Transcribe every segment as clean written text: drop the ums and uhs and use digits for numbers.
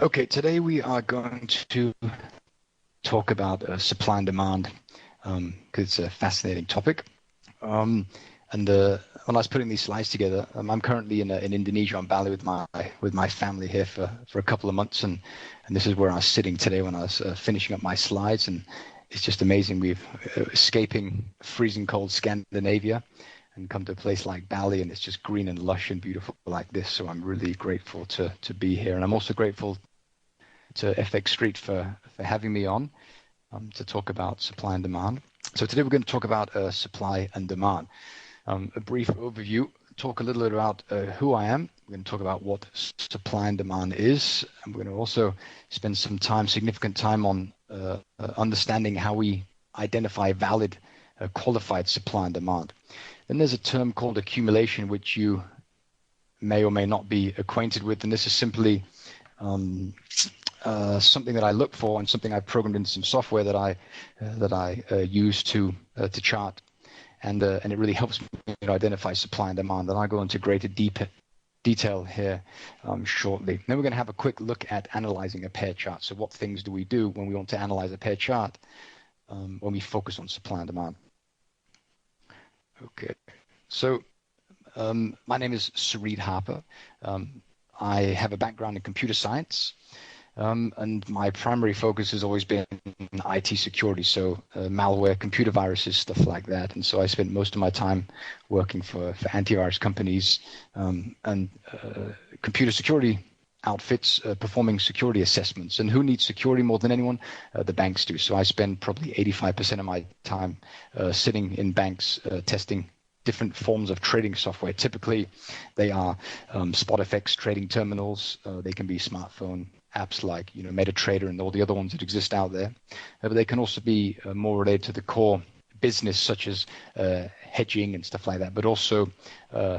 Okay, today we are going to talk about supply and demand because it's a fascinating topic. Um, and when I was putting these slides together, I'm currently in Indonesia on Bali with my family here for a couple of months, and this is where I was sitting today when I was finishing up my slides, and it's just amazing. We've escaping freezing cold Scandinavia and come to a place like Bali, and it's just green and lush and beautiful like this. So I'm really grateful to be here, and I'm also grateful to FX Street for having me on to talk about supply and demand. So today we're going to talk about supply and demand. A brief overview, talk a little bit about who I am. We're going to talk about what supply and demand is. And we're going to also spend some time, significant time on understanding how we identify valid, qualified supply and demand. Then there's a term called accumulation, which you may or may not be acquainted with. And this is simply something that I look for and something I programmed into some software that I use to chart, and it really helps me identify supply and demand. And I'll go into greater detail here shortly. Then we're going to have a quick look at analyzing a pair chart. So what things do we do when we want to analyze a pair chart when we focus on supply and demand? Okay, so my name is Sareed Harper. I have a background in computer science. And my primary focus has always been IT security, so malware, computer viruses, stuff like that. And so I spent most of my time working for antivirus companies and computer security outfits performing security assessments. And who needs security more than anyone? The banks do. So I spend probably 85% of my time sitting in banks testing different forms of trading software. Typically, they are SpotFX trading terminals. They can be smartphone apps like MetaTrader and all the other ones that exist out there. But they can also be more related to the core business, such as hedging and stuff like that, but also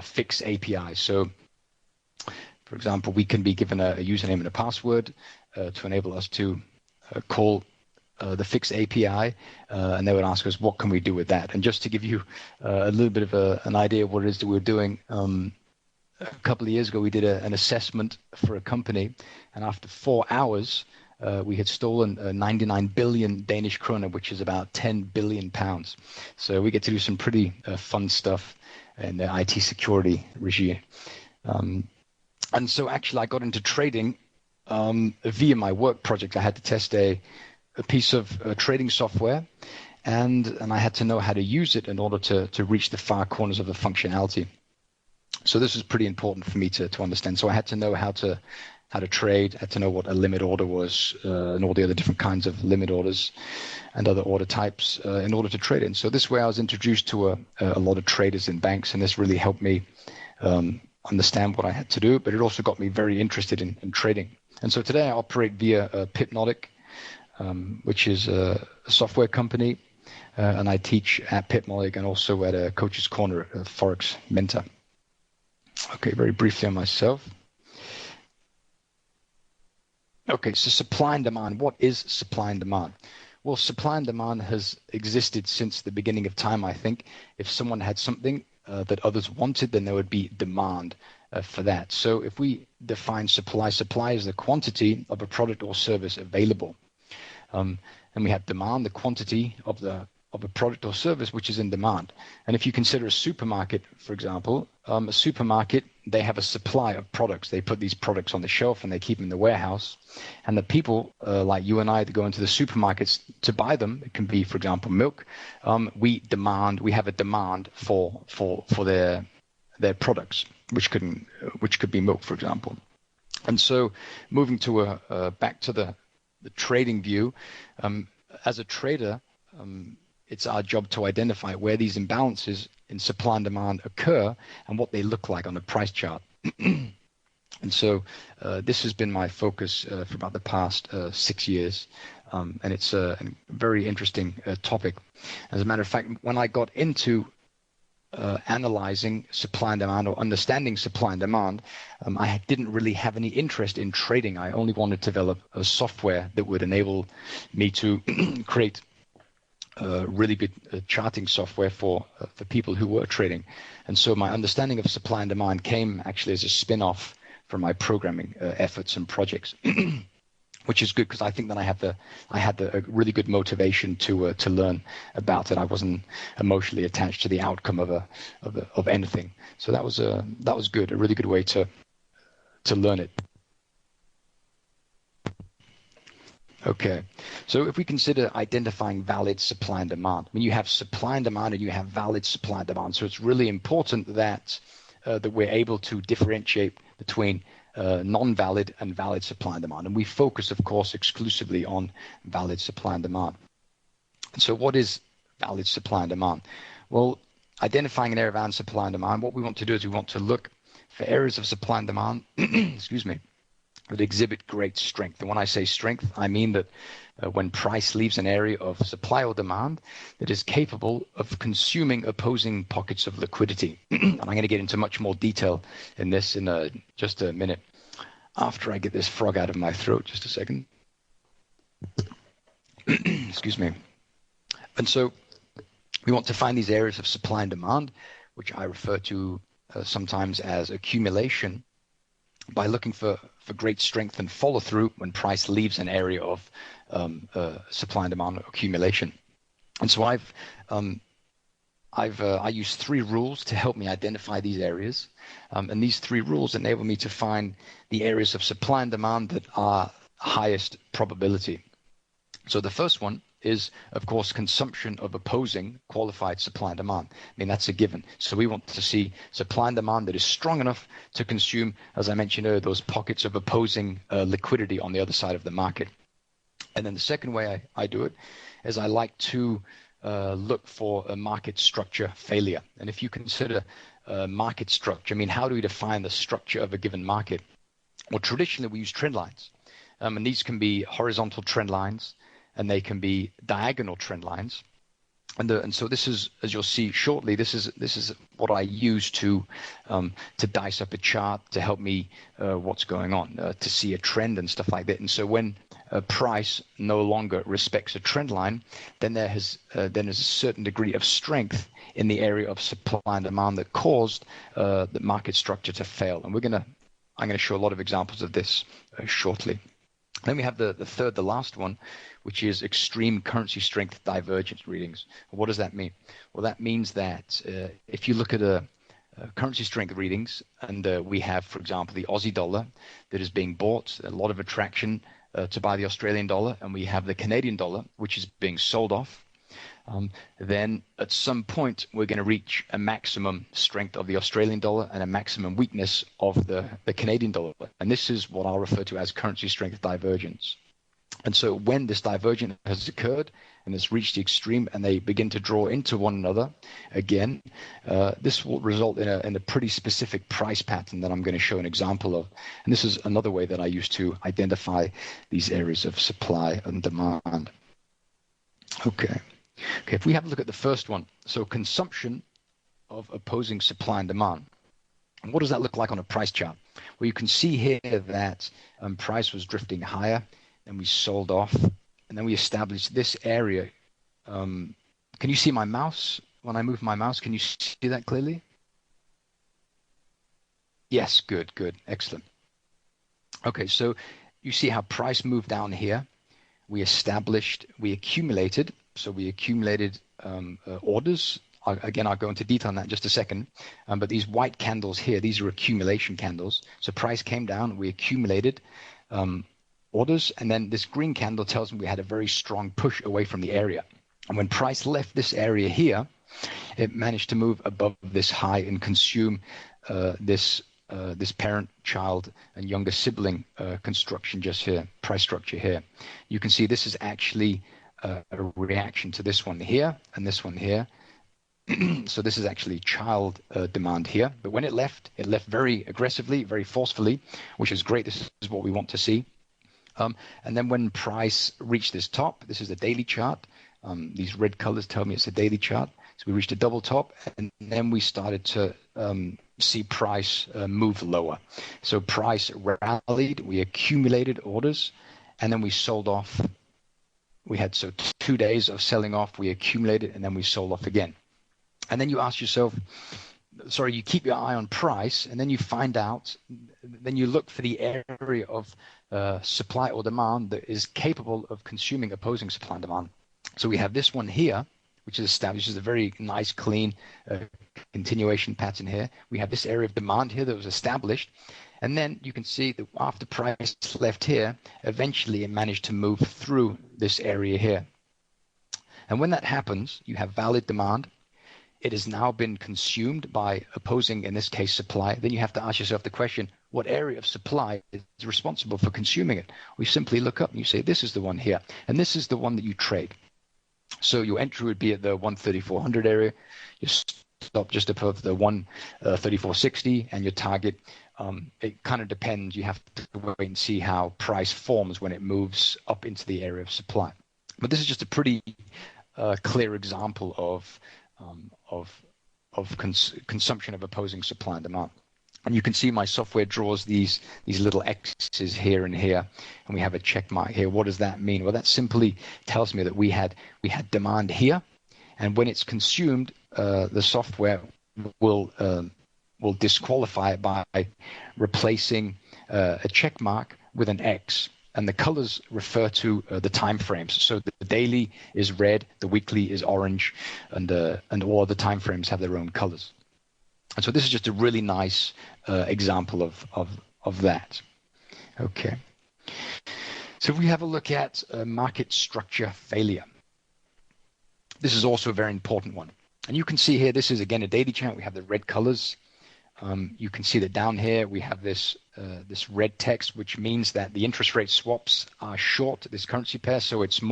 fixed APIs. So, for example, we can be given a username and a password to enable us to call the fixed API, and they would ask us, what can we do with that? And just to give you a little bit of an idea of what it is that we're doing, a couple of years ago, we did an assessment for a company, and after 4 hours, we had stolen 99 billion Danish kroner, which is about 10 billion pounds. So we get to do some pretty fun stuff in the IT security regime. And so actually, I got into trading via my work project. I had to test a piece of trading software, and I had to know how to use it in order to reach the far corners of the functionality. So this was pretty important for me to understand. So I had to know how to trade, had to know what a limit order was, and all the other different kinds of limit orders and other order types in order to trade in. So this way I was introduced to a lot of traders in banks, and this really helped me understand what I had to do, but it also got me very interested in trading. And so today I operate via Pipnotic, which is a software company, and I teach at Pipnotic and also at a Coach's Corner, a Forex mentor. Okay, very briefly on myself. Okay, so supply and demand. What is supply and demand? Well, supply and demand has existed since the beginning of time, I think. If someone had something that others wanted, then there would be demand for that. So if we define supply is the quantity of a product or service available. And we have demand, the quantity of a product or service which is in demand. And if you consider a supermarket, for example, a supermarket, they have a supply of products. They put these products on the shelf and they keep them in the warehouse. And the people like you and I that go into the supermarkets to buy them, it can be, for example, milk. We have a demand for their products, which could be milk, for example. And so moving to back to the trading view, as a trader, it's our job to identify where these imbalances in supply and demand occur and what they look like on a price chart. And so this has been my focus for about the past 6 years, and it's a very interesting topic. As a matter of fact, when I got into analyzing supply and demand or understanding supply and demand, I didn't really have any interest in trading. I only wanted to develop a software that would enable me to create really good charting software for people who were trading. And so my understanding of supply and demand came actually as a spin-off from my programming efforts and projects. which is good because I think that I had a really good motivation to learn about it. I wasn't emotionally attached to the outcome of anything. So that was good, a really good way to learn it. Okay, so if we consider identifying valid supply and demand, I mean, you have supply and demand and you have valid supply and demand. So it's really important that we're able to differentiate between non-valid and valid supply and demand. And we focus, of course, exclusively on valid supply and demand. And so what is valid supply and demand? Well, identifying an area of valid supply and demand, what we want to do is we want to look for areas of supply and demand, excuse me, that exhibit great strength. And when I say strength, I mean that when price leaves an area of supply or demand that is capable of consuming opposing pockets of liquidity. And I'm going to get into much more detail in this in just a minute after I get this frog out of my throat. Just a second. Excuse me. And so we want to find these areas of supply and demand, which I refer to sometimes as accumulation, by looking for great strength and follow through when price leaves an area of supply and demand accumulation. And so I use 3 rules to help me identify these areas, and these 3 rules enable me to find the areas of supply and demand that are highest probability. So the first one is, of course, consumption of opposing qualified supply and demand. I mean, that's a given. So we want to see supply and demand that is strong enough to consume, as I mentioned earlier, those pockets of opposing liquidity on the other side of the market. And then the second way I do it is I like to look for a market structure failure. And if you consider market structure, I mean, how do we define the structure of a given market? Well, traditionally we use trend lines, and these can be horizontal trend lines, and they can be diagonal trend lines. And so this is, as you'll see shortly, this is what I use to dice up a chart to help me what's going on, to see a trend and stuff like that. And so when a price no longer respects a trend line, then there's a certain degree of strength in the area of supply and demand that caused the market structure to fail. And I'm going to show a lot of examples of this shortly. Then we have the third, the last one, which is extreme currency strength divergence readings. What does that mean? Well, that means that if you look at a currency strength readings, and we have, for example, the Aussie dollar that is being bought, a lot of attraction to buy the Australian dollar, and we have the Canadian dollar, which is being sold off, then at some point we're going to reach a maximum strength of the Australian dollar and a maximum weakness of the Canadian dollar. And this is what I'll refer to as currency strength divergence. And so when this divergence has occurred and it's reached the extreme and they begin to draw into one another again, this will result in a pretty specific price pattern that I'm going to show an example of. And this is another way that I use to identify these areas of supply and demand. Okay, if we have a look at the first one, so consumption of opposing supply and demand. And what does that look like on a price chart? Well, you can see here that price was drifting higher, and we sold off, and then we established this area. Can you see my mouse? When I move my mouse, can you see that clearly? Yes, good, excellent. Okay, so you see how price moved down here. We accumulated orders. Again, I'll go into detail on that in just a second. But these white candles here, these are accumulation candles. So price came down, we accumulated orders, and then this green candle tells me we had a very strong push away from the area. And when price left this area here, it managed to move above this high and consume this parent, child, and younger sibling construction just here, price structure here. You can see this is actually a reaction to this one here and this one here. So this is actually child demand here. But when it left very aggressively, very forcefully, which is great. This is what we want to see. And then when price reached this top, this is a daily chart. These red colors tell me it's a daily chart. So we reached a double top, and then we started to see price move lower. So price rallied, we accumulated orders, and then we sold off. We had 2 days of selling off, we accumulated, and then we sold off again. And then you ask yourself, you keep your eye on price, and then you find out, then you look for the area of supply or demand that is capable of consuming opposing supply and demand. So we have this one here, which is established as a very nice, clean continuation pattern here. We have this area of demand here that was established. And then you can see that after price left here, eventually it managed to move through this area here. And when that happens, you have valid demand. It has now been consumed by opposing, in this case, supply. Then you have to ask yourself the question, what area of supply is responsible for consuming it? We simply look up and you say, this is the one here. And this is the one that you trade. So your entry would be at the 13400 area. You stop just above the 13460, and your target, it kind of depends. You have to wait and see how price forms when it moves up into the area of supply. But this is just a pretty clear example of consumption of opposing supply and demand. And you can see my software draws these little X's here and here, and we have a check mark here. What does that mean? Well, that simply tells me that we had demand here, and when it's consumed, the software will disqualify it by replacing a check mark with an X. And the colors refer to the time frames. So the daily is red, the weekly is orange, and all the time frames have their own colors. And so this is just a really nice example of that. Okay. So if we have a look at market structure failure, this is also a very important one. And you can see here, this is again a daily chart. We have the red colors. You can see that down here we have this red text, which means that the interest rate swaps are short this currency pair, so it's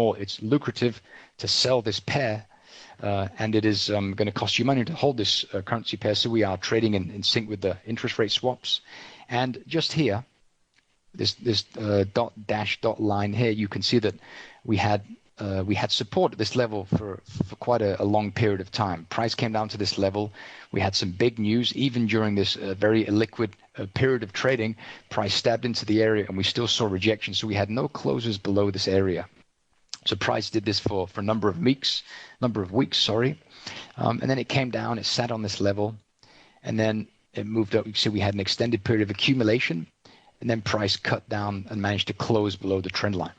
lucrative to sell this pair, and it is going to cost you money to hold this currency pair. So we are trading in sync with the interest rate swaps. And just here, this dot line here, you can see that we had support at this level for quite a long period of time. Price came down to this level. We had some big news. Even during this very illiquid period of trading, price stabbed into the area, and we still saw rejection. So we had no closes below this area. So price did this for a number of weeks, and then it came down. It sat on this level, and then it moved up. You see we had an extended period of accumulation, and then price cut down and managed to close below the trend line.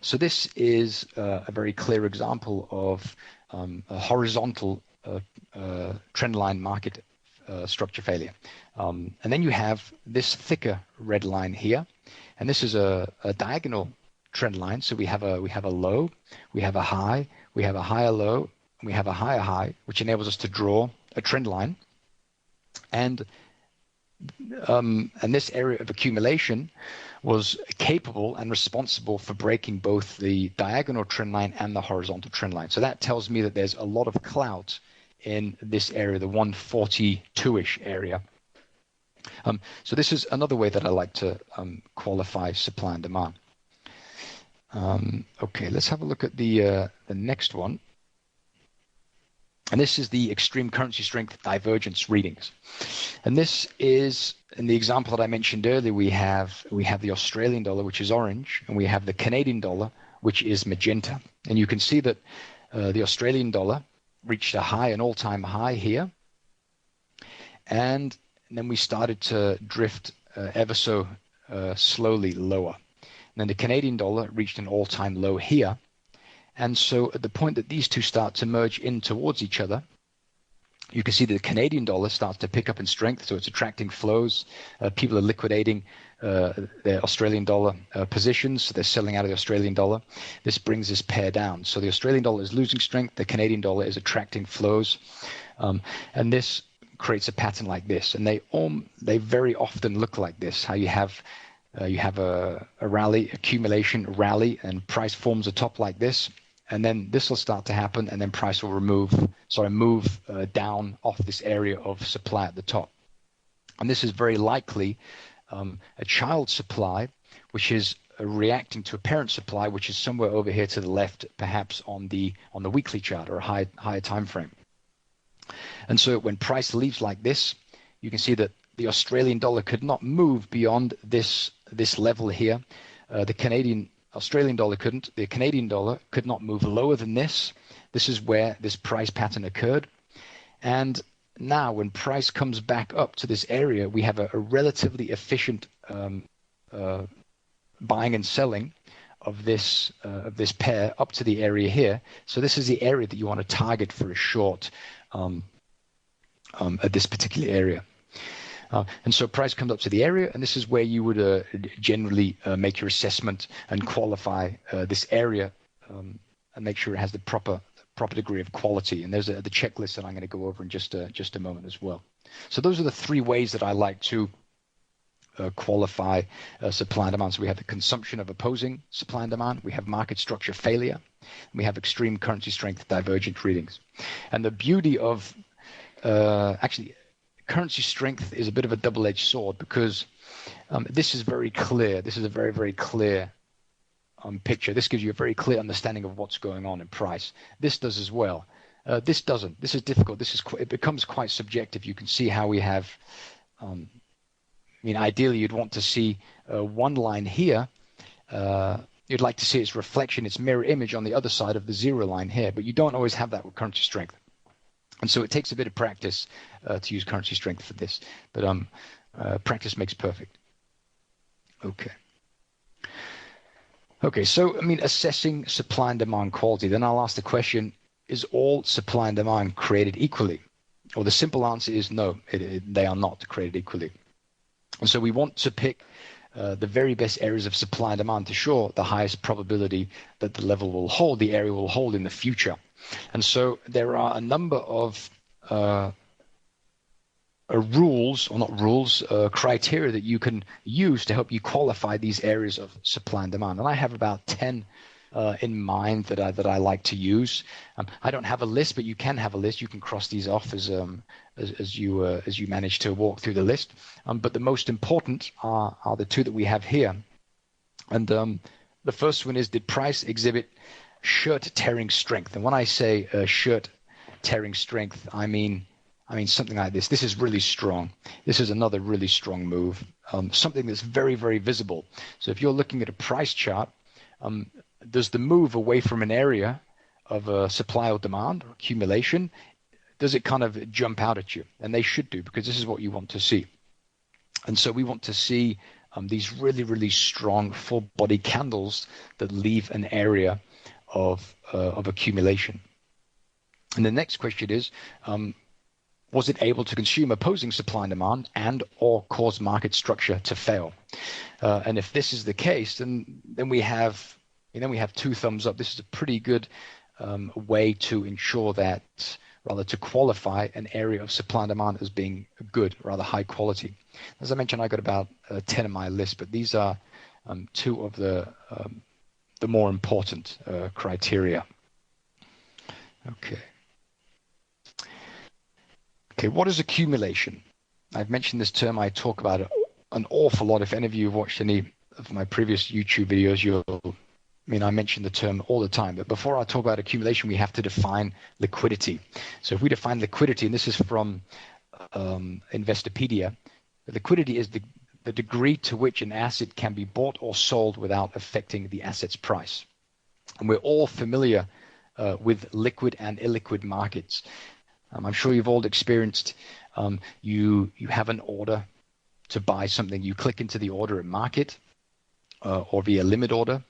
So this is a very clear example of a horizontal trend line market structure failure. And then you have this thicker red line here, and this is a diagonal trend line. So we have a low, we have a high, we have a higher low, and we have a higher high, which enables us to draw a trend line. And this area of accumulation was capable and responsible for breaking both the diagonal trend line and the horizontal trend line. So that tells me that there's a lot of clout in this area, the 142-ish area. So this is another way that I like to qualify supply and demand. Okay, let's have a look at the next one. And this is the extreme currency strength divergence readings. And this is, in the example that I mentioned earlier, we have the Australian dollar, which is orange, and we have the Canadian dollar, which is magenta. And you can see that the Australian dollar reached an all-time high here. And then we started to drift ever so slowly lower. And then the Canadian dollar reached an all-time low here. And so at the point that these two start to merge in towards each other, you can see that the Canadian dollar starts to pick up in strength, so it's attracting flows. People are liquidating their Australian dollar positions, so they're selling out of the Australian dollar. This brings this pair down. So the Australian dollar is losing strength, the Canadian dollar is attracting flows, and this creates a pattern like this. And they very often look like this, how you have a rally, accumulation, rally, and price forms a top like this. And then this will start to happen, and then price will move down off this area of supply at the top. And this is very likely a child supply, which is reacting to a parent supply, which is somewhere over here to the left, perhaps on the weekly chart or a higher time frame. And so when price leaves like this, you can see that the Australian dollar could not move beyond this level here. The Australian dollar couldn't. The Canadian dollar could not move lower than this. This is where this price pattern occurred. And now when price comes back up to this area, we have a relatively efficient uh, buying and selling of this pair up to the area here. So this is the area that you want to target for a short at this particular area. And so price comes up to the area, and this is where you would generally make your assessment and qualify this area and make sure it has the proper degree of quality. And there's the checklist that I'm going to go over in just a moment as well. So those are the three ways that I like to qualify supply and demand. So we have the consumption of opposing supply and demand, we have market structure failure, and we have extreme currency strength divergent readings. And the beauty of actually currency strength is a bit of a double-edged sword, because this is very clear. This is a very, very clear picture. This gives you a very clear understanding of what's going on in price. This does as well. This doesn't. This is difficult. It becomes quite subjective. You can see how we have, I mean, ideally you'd want to see one line here. You'd like to see its reflection, its mirror image on the other side of the zero line here, but you don't always have that with currency strength. And so it takes a bit of practice to use currency strength for this. But practice makes perfect. Okay, so, I mean, assessing supply and demand quality, then I'll ask the question, is all supply and demand created equally? Well, the simple answer is no, they are not created equally. And so we want to pick the very best areas of supply and demand to show the highest probability that the level will hold, the area will hold in the future. And so there are a number of criteria that you can use to help you qualify these areas of supply and demand. And I have about 10 in mind that I like to use. I don't have a list, but you can have a list. You can cross these off as you manage to walk through the list. But the most important are the two that we have here. And the first one is, did price exhibit shirt tearing strength? And when I say shirt tearing strength, I mean something like this. This is really strong. This is another really strong move. Something that's very, very visible. So if you're looking at a price chart, does the move away from an area of supply or demand or accumulation, does it kind of jump out at you? And they should do, because this is what you want to see. And so we want to see these really, really strong full body candles that leave an area of accumulation. And the next question is, was it able to consume opposing supply and demand and or cause market structure to fail? And if this is the case, then we have two thumbs up. This is a pretty good way to ensure that, rather to qualify an area of supply and demand as being good, rather high quality. As I mentioned, I got about 10 on my list, but these are two of the more important criteria. Okay, what is accumulation? I've mentioned this term. I talk about it an awful lot. If any of you have watched any of my previous YouTube videos, I mention the term all the time. But before I talk about accumulation, we have to define liquidity. So if we define liquidity, and this is from Investopedia, liquidity is the degree to which an asset can be bought or sold without affecting the asset's price. And we're all familiar with liquid and illiquid markets. I'm sure you've all experienced, you have an order to buy something. You click into the order at market or via limit order,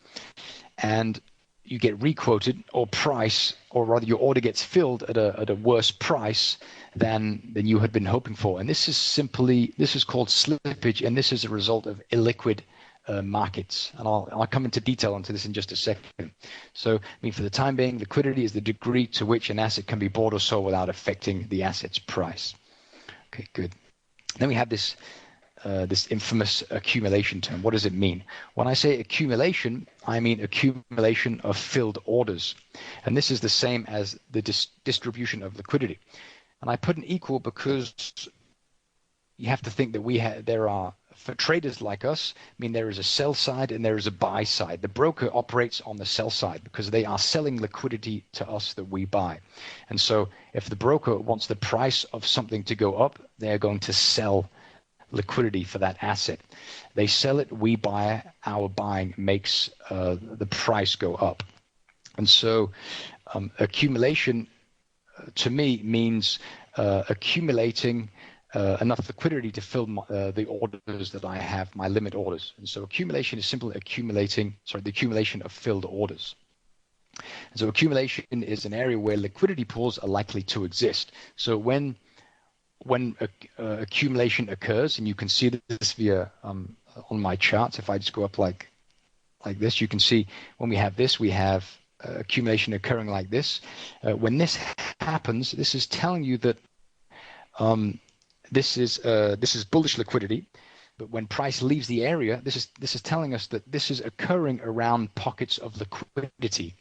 and you get requoted or price, or rather your order gets filled at a worse price than you had been hoping for. And this is called slippage, and this is a result of illiquid markets. And I'll come into detail onto this in just a second. So, for the time being, liquidity is the degree to which an asset can be bought or sold without affecting the asset's price. Okay, good. Then we have this infamous accumulation term. What does it mean? When I say accumulation, I mean accumulation of filled orders. And this is the same as the distribution of liquidity. And I put an equal because you have to think that there are, for traders like us, there is a sell side and there is a buy side. The broker operates on the sell side because they are selling liquidity to us that we buy. And so if the broker wants the price of something to go up, they're going to sell liquidity for that asset. They sell it, we buy, our buying makes the price go up. And so accumulation to me means accumulating enough liquidity to fill the orders that I have, my limit orders. And so accumulation is simply the accumulation of filled orders. And so accumulation is an area where liquidity pools are likely to exist. So when accumulation occurs, and you can see this via on my charts, if I just go up like this, you can see when we have this, we have accumulation occurring like this. When this happens, this is telling you that this is bullish liquidity. But when price leaves the area, this is telling us that this is occurring around pockets of liquidity.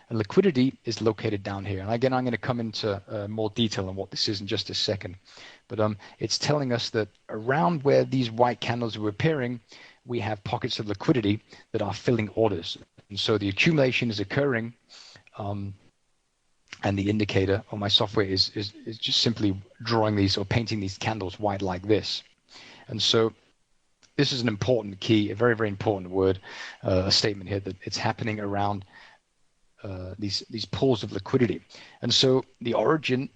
And liquidity is located down here. And again, I'm going to come into more detail on what this is in just a second. But it's telling us that around where these white candles are appearing, we have pockets of liquidity that are filling orders. And so the accumulation is occurring, and the indicator on my software is just simply drawing these or painting these candles white like this. And so this is an important key, a very, very important word, a statement here that it's happening around these pools of liquidity. And so the origin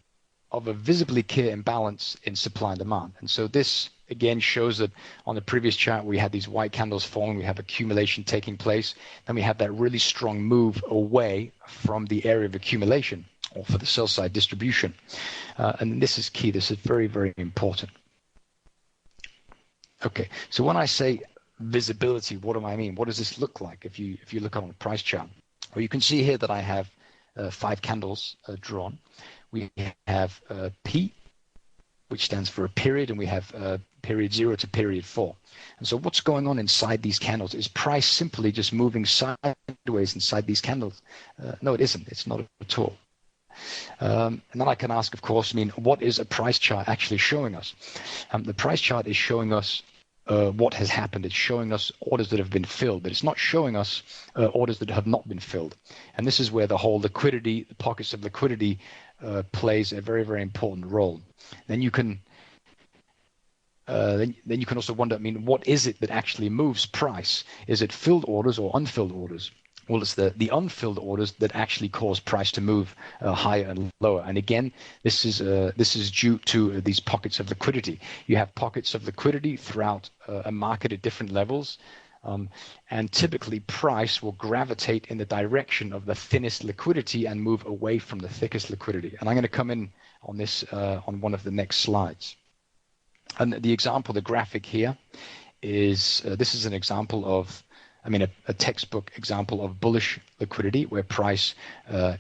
of a visibly clear imbalance in supply and demand. And so this again shows that on the previous chart we had these white candles forming, we have accumulation taking place, then we have that really strong move away from the area of accumulation or for the sell side distribution. And this is key. This is very, very important. Okay, so when I say visibility, what do I mean? What does this look like if you look on the price chart? Well, you can see here that I have 5 candles drawn. We have P, which stands for a period, and we have period 0 to period 4. And so what's going on inside these candles? Is price simply just moving sideways inside these candles? No, it isn't. It's not at all. And then I can ask, of course, what is a price chart actually showing us? The price chart is showing us what has happened. It's showing us orders that have been filled, but it's not showing us orders that have not been filled. And this is where the whole liquidity, the pockets of liquidity, plays a very, very important role. Then you can then you can also wonder, what is it that actually moves price? Is it filled orders or unfilled orders? Well, it's the unfilled orders that actually cause price to move higher and lower. And again, this is due to these pockets of liquidity. You have pockets of liquidity throughout a market at different levels, and typically price will gravitate in the direction of the thinnest liquidity and move away from the thickest liquidity. And I'm going to come in on this on one of the next slides. And the example, the graphic here, is this is an example of a textbook example of bullish liquidity where price,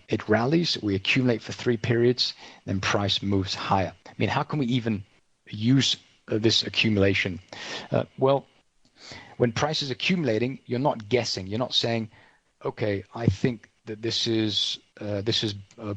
it rallies, we accumulate for 3 periods, then price moves higher. How can we even use this accumulation? Well, when price is accumulating, you're not guessing. You're not saying, okay, I think that this is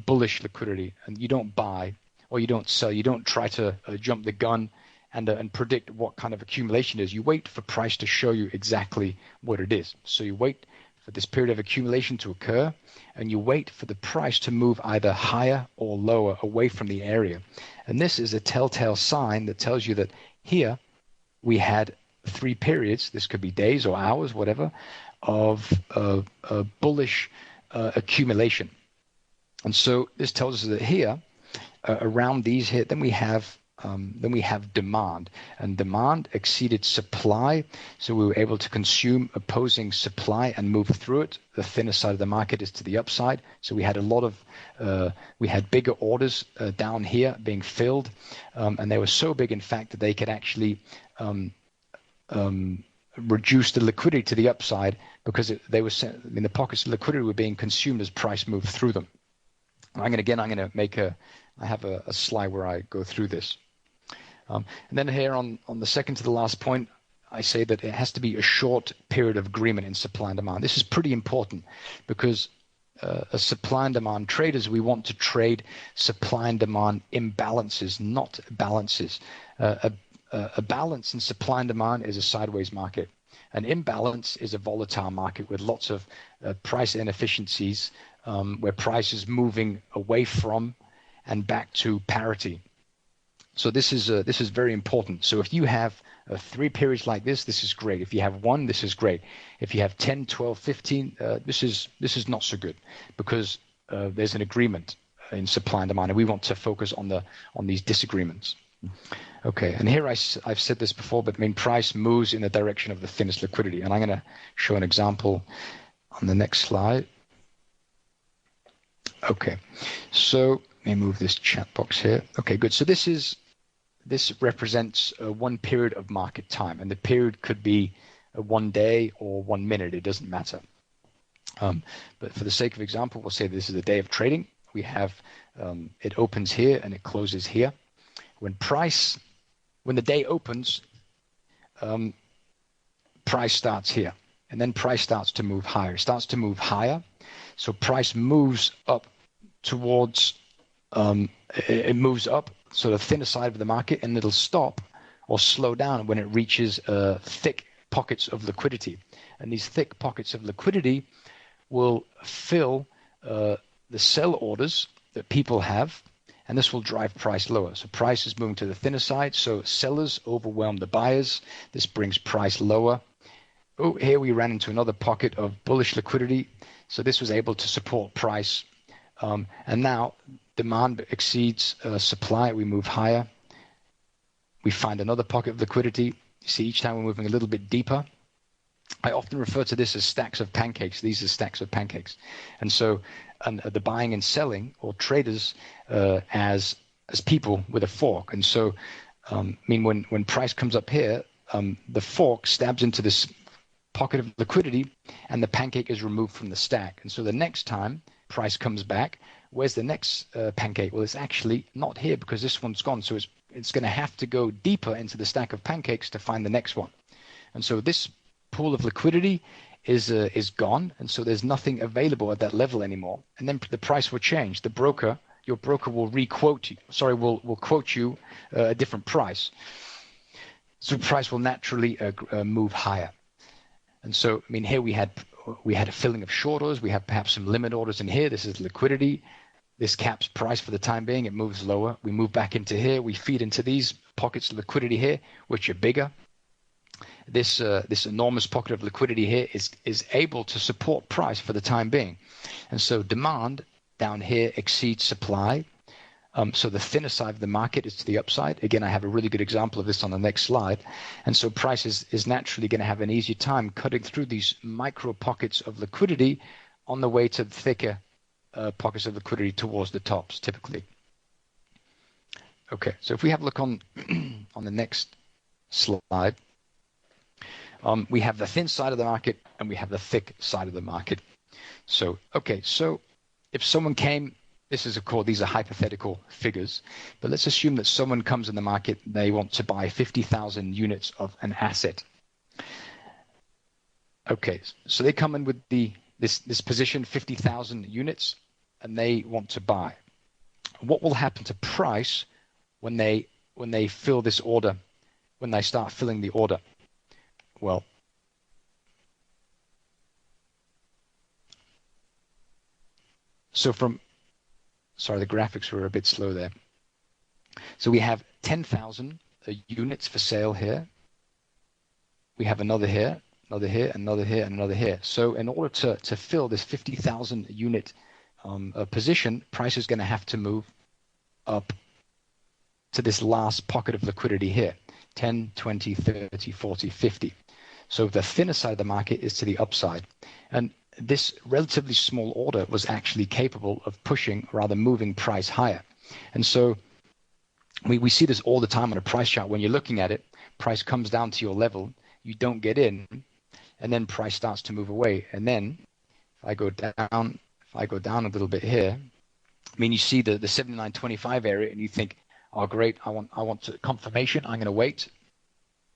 bullish liquidity, and you don't buy or you don't sell. You don't try to jump the gun and predict what kind of accumulation is. You wait for price to show you exactly what it is. So you wait for this period of accumulation to occur, and you wait for the price to move either higher or lower away from the area. And this is a telltale sign that tells you that here we had 3 periods, this could be days or hours, whatever, of bullish accumulation. And so this tells us that here, around these here, then we have demand, and demand exceeded supply, so we were able to consume opposing supply and move through it. The thinner side of the market is to the upside, so we had a lot of we had bigger orders down here being filled, and they were so big, in fact, that they could actually reduce the liquidity to the upside because they were the pockets of liquidity were being consumed as price moved through them. I'm going to make I have a slide where I go through this. And then here on the second to the last point, I say that it has to be a short period of agreement in supply and demand. This is pretty important because as supply and demand traders, we want to trade supply and demand imbalances, not balances. A balance in supply and demand is a sideways market. An imbalance is a volatile market with lots of price inefficiencies, where price is moving away from and back to parity. So this is very important. So if you have 3 periods like this is great. If you have 1, this is great. If you have 10, 12, 15, this is not so good because there's an agreement. in supply and demand, and we want to focus on these disagreements. Okay, and here I've said this before, but I mean price moves in the direction of the thinnest liquidity, and I'm going to show an example on the next slide. Okay, so let me move this chat box here. Okay, good. So this represents one period of market time, and the period could be 1 day or 1 minute. It doesn't matter. But for the sake of example, we'll say this is a day of trading. We have it opens here and it closes here. When the day opens, price starts here, and then price starts to move higher. It starts to move higher, so price moves up towards. It moves up, so the thinner side of the market, and it'll stop or slow down when it reaches thick pockets of liquidity. And these thick pockets of liquidity will fill the sell orders that people have, and this will drive price lower. So price is moving to the thinner side, so sellers overwhelm the buyers. This brings price lower. Oh, here we ran into another pocket of bullish liquidity, so this was able to support price. And now demand exceeds supply. We move higher. We find another pocket of liquidity. You see, each time we're moving a little bit deeper. I often refer to this as stacks of pancakes. These are stacks of pancakes. And so the buying and selling, or traders as people with a fork. And so, I mean, when price comes up here, the fork stabs into this pocket of liquidity and the pancake is removed from the stack. And so the next time price comes back, where's the next pancake? Well, it's actually not here because this one's gone. So it's going to have to go deeper into the stack of pancakes to find the next one. And so this pool of liquidity is gone, and so there's nothing available at that level anymore. And then the price will change. Your broker will will quote you a different price. So price will naturally move higher. And so, I mean, here we had a filling of short orders. We have perhaps some limit orders in here. This is liquidity. This caps price for the time being. It moves lower. We move back into here. We feed into these pockets of liquidity here, which are bigger. This enormous pocket of liquidity here is able to support price for the time being. And so demand down here exceeds supply. So the thinner side of the market is to the upside. Again, I have a really good example of this on the next slide. And so price is naturally going to have an easier time cutting through these micro pockets of liquidity on the way to the thicker pockets of liquidity towards the tops, typically. Okay, so if we have a look on the next slide, we have the thin side of the market and we have the thick side of the market. So, okay, so if someone came, these are hypothetical figures, but let's assume that someone comes in the market, they want to buy 50,000 units of an asset. Okay, so they come in with this position, 50,000 units, and they want to buy. What will happen to price when they fill this order, when they start filling the order? Well, so the graphics were a bit slow there. So we have 10,000 units for sale here. We have another here, another here, another here, and another here. So in order to fill this 50,000 unit position, price is going to have to move up to this last pocket of liquidity here, 10, 20, 30, 40, 50. So the thinner side of the market is to the upside. And this relatively small order was actually capable of pushing, rather moving price higher. And so we see this all the time on a price chart. When you're looking at it, price comes down to your level, you don't get in, and then price starts to move away. And then if I go down a little bit here, I mean, you see the 79.25 area and you think, oh, great, I want confirmation, I'm going to wait.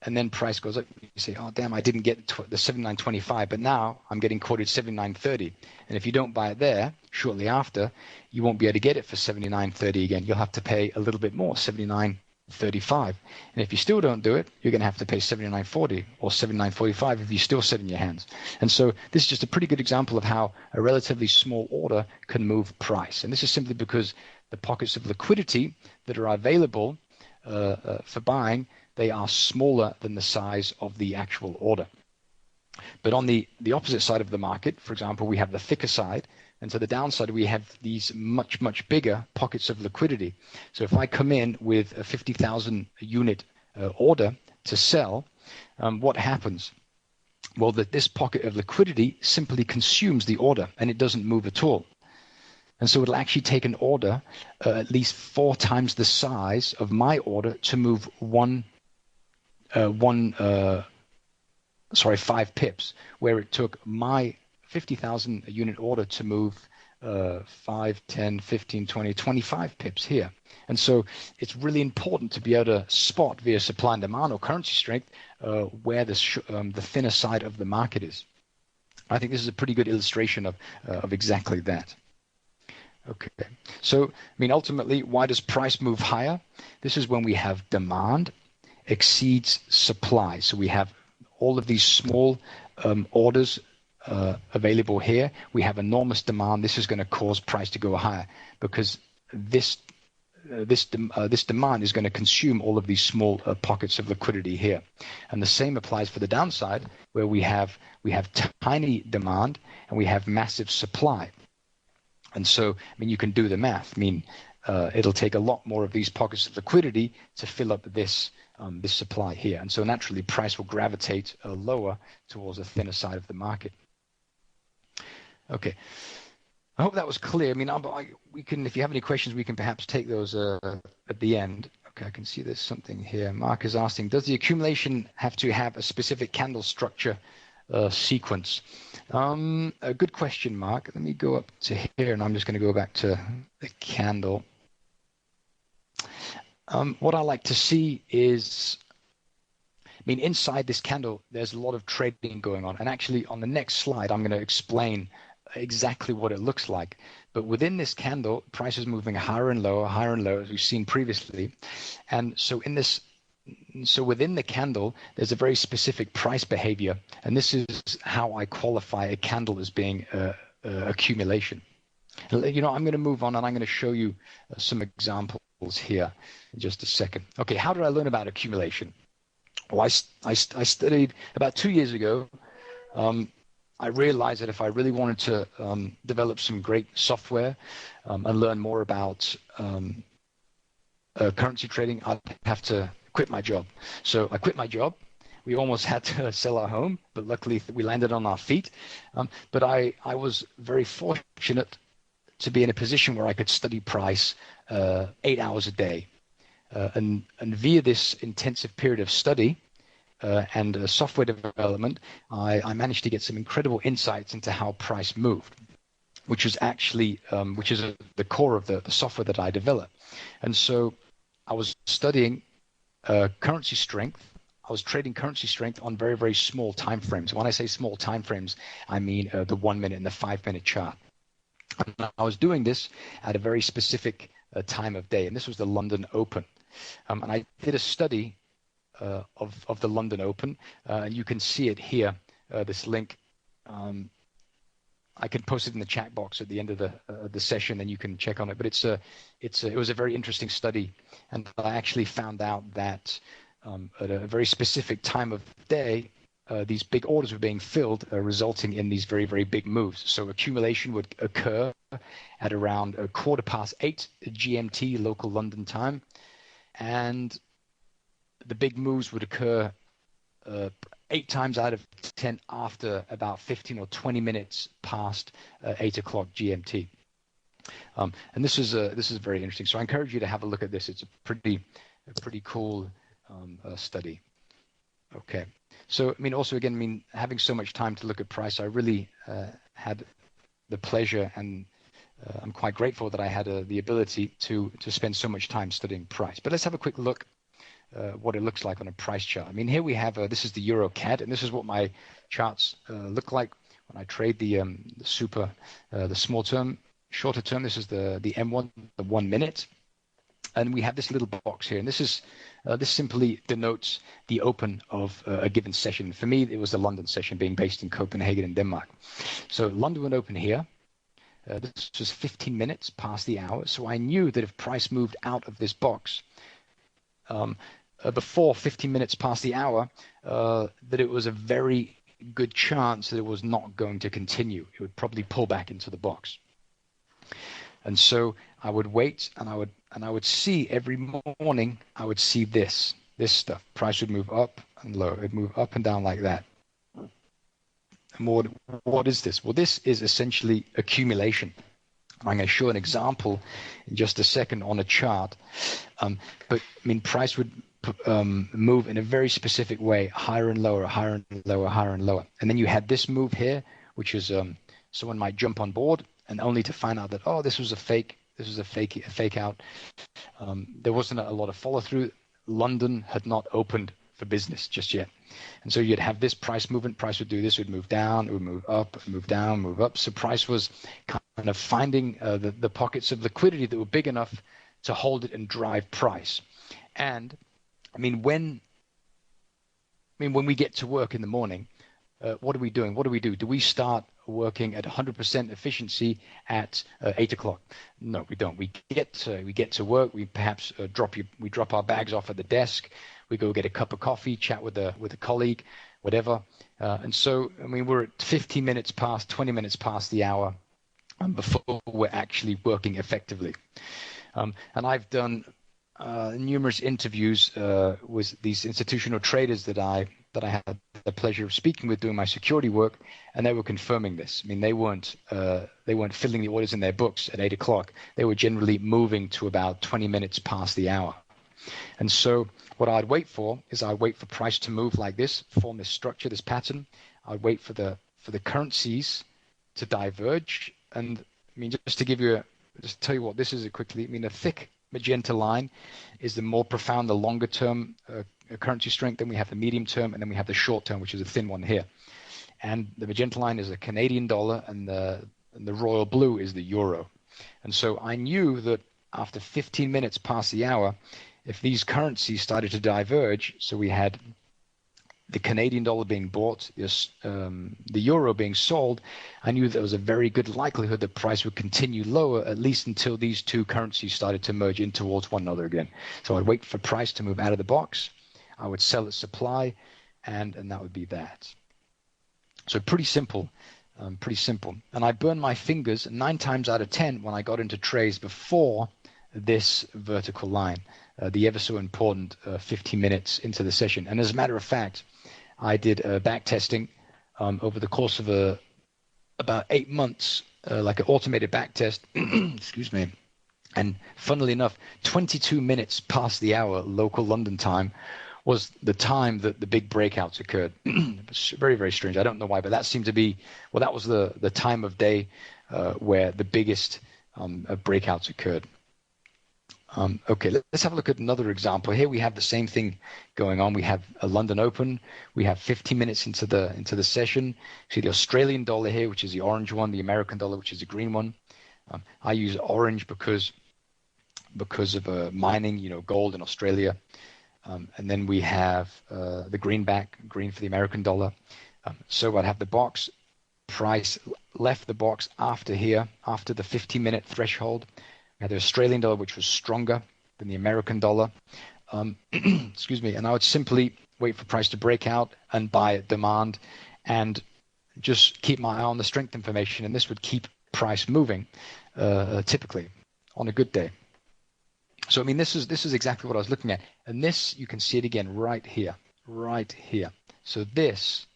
And then price goes up. You say, oh, damn, I didn't get the 79.25, but now I'm getting quoted 79.30. And if you don't buy it there, shortly after, you won't be able to get it for 79.30 again. You'll have to pay a little bit more, 79.35. And if you still don't do it, you're going to have to pay 79.40 or 79.45 if you still sit in your hands. And so this is just a pretty good example of how a relatively small order can move price. And this is simply because the pockets of liquidity that are available for buying, they are smaller than the size of the actual order. But on the opposite side of the market, for example, we have the thicker side. And to the downside, we have these much, much bigger pockets of liquidity. So if I come in with a 50,000 unit order to sell, what happens? Well, this pocket of liquidity simply consumes the order and it doesn't move at all. And so it'll actually take an order at least 4 times the size of my order to move 5 pips, where it took my 50,000 unit order to move 5, 10, 15, 20, 25 pips here. And so it's really important to be able to spot via supply and demand or currency strength where the thinner side of the market is. I think this is a pretty good illustration of exactly that. Okay, so I mean, ultimately, why does price move higher? This is when we have demand exceeds supply. So we have all of these small orders available here. We have enormous demand. This is going to cause price to go higher because this demand is going to consume all of these small pockets of liquidity here. And the same applies for the downside, where we have tiny demand and we have massive supply. And so, I mean, you can do the math. I mean, it'll take a lot more of these pockets of liquidity to fill up this supply here. And so naturally, price will gravitate lower towards the thinner side of the market. Okay. I hope that was clear. I mean, we can, if you have any questions, we can perhaps take those at the end. Okay, I can see there's something here. Mark is asking, does the accumulation have to have a specific candle structure sequence? A good question, Mark. Let me go up to here, and I'm just going to go back to the candle. What I like to see is, I mean, inside this candle, there's a lot of trading going on. And actually, on the next slide, I'm going to explain exactly what it looks like. But within this candle, price is moving higher and lower, as we've seen previously. And so within the candle, there's a very specific price behavior. And this is how I qualify a candle as being accumulation. You know, I'm going to move on and I'm going to show you some examples here in just a second. Okay, how did I learn about accumulation? Well, I studied about 2 years ago. I realized that if I really wanted to develop some great software and learn more about currency trading, I'd have to quit my job. So I quit my job. We almost had to sell our home, but luckily we landed on our feet. But I was very fortunate to be in a position where I could study price 8 hours a day. And via this intensive period of study and software development, I managed to get some incredible insights into how price moved, which is actually which is the core of the software that I developed. And so I was studying currency strength. I was trading currency strength on very, very small time frames. When I say small time frames, I mean the 1 minute and the 5 minute chart. And I was doing this at a very specific time of day, and this was the London Open. And I did a study of the London Open, and you can see it here. This link, I can post it in the chat box at the end of the session, and you can check on it. But it was a very interesting study, and I actually found out that at a very specific time of day, these big orders were being filled, resulting in these very, very big moves. So accumulation would occur at around 8:15 GMT, local London time, and the big moves would occur 8 times out of 10 after about 15 or 20 minutes past 8 o'clock GMT. And this is very interesting. So I encourage you to have a look at this. It's a pretty cool study. Okay. So, I mean, also, again, I mean, having so much time to look at price, I really had the pleasure, and I'm quite grateful that I had the ability to spend so much time studying price. But let's have a quick look what it looks like on a price chart. I mean, here we have, this is the Euro CAD, and this is what my charts look like when I trade the small term, shorter term. This is the M1, the 1 minute. And we have this little box here, and this simply denotes the open of a given session. For me, it was the London session, being based in Copenhagen in Denmark. So London would open here. This was 15 minutes past the hour. So I knew that if price moved out of this box before 15 minutes past the hour, that it was a very good chance that it was not going to continue. It would probably pull back into the box. And so I would wait, and I would see every morning. I would see this stuff. Price would move up and low. It'd move up and down like that. And what is this? Well, this is essentially accumulation. I'm going to show an example in just a second on a chart. But I mean, price would move in a very specific way, higher and lower, higher and lower, higher and lower. And then you had this move here, which is someone might jump on board and only to find out that, oh, this was a fake. This was a fake out. There wasn't a lot of follow through. London had not opened for business just yet. And so you'd have this price movement. Price would do this, would move down, it would move up, move down, move up. So price was kind of finding the pockets of liquidity that were big enough to hold it and drive price. And I mean, when we get to work in the morning, what are we doing? What do we do? Do we start working at 100% efficiency at 8 o'clock? No, we don't. We get to work. We perhaps drop our bags off at the desk. We go get a cup of coffee, chat with a colleague, whatever. And so, I mean, we're at 15 minutes past, 20 minutes past the hour before we're actually working effectively. And I've done numerous interviews with these institutional traders that I had the pleasure of speaking with doing my security work, and they were confirming this. I mean, they weren't filling the orders in their books at 8 o'clock. They were generally moving to about 20 minutes past the hour. And so what I'd wait for is I'd wait for price to move like this, form this structure, this pattern. I'd wait for the currencies to diverge. And I mean, just to tell you what this is quickly. I mean, a thick magenta line is the more profound, the longer term currency strength. Then we have the medium term, and then we have the short term, which is a thin one here. And the magenta line is the Canadian dollar, and the royal blue is the euro. And so I knew that after 15 minutes past the hour, if these currencies started to diverge, so we had the Canadian dollar being bought, the euro being sold, I knew there was a very good likelihood that price would continue lower, at least until these two currencies started to merge in towards one another again. So I'd wait for price to move out of the box. I would sell at supply, and that would be that. So pretty simple. And I burned my fingers 9 times out of 10 when I got into trades before this vertical line, the ever so important 15 minutes into the session. And as a matter of fact, I did back testing over the course of about 8 months, like an automated back test. Excuse me. And funnily enough, 22 minutes past the hour local London time was the time that the big breakouts occurred. It was very, very strange. I don't know why, but that seemed to be, well, that was the time of day where the biggest breakouts occurred. Okay, let's have a look at another example. Here we have the same thing going on. We have a London Open. We have 15 minutes into the session. See the Australian dollar here, which is the orange one, the American dollar, which is the green one. I use orange because of mining, gold in Australia. And then we have the green for the American dollar. So I'd have the box price left the box after the 15-minute threshold. We had the Australian dollar, which was stronger than the American dollar. Excuse me. And I would simply wait for price to break out and buy at demand and just keep my eye on the strength information. And this would keep price moving typically on a good day. So, I mean, this is exactly what I was looking at. And this, you can see it again right here. So this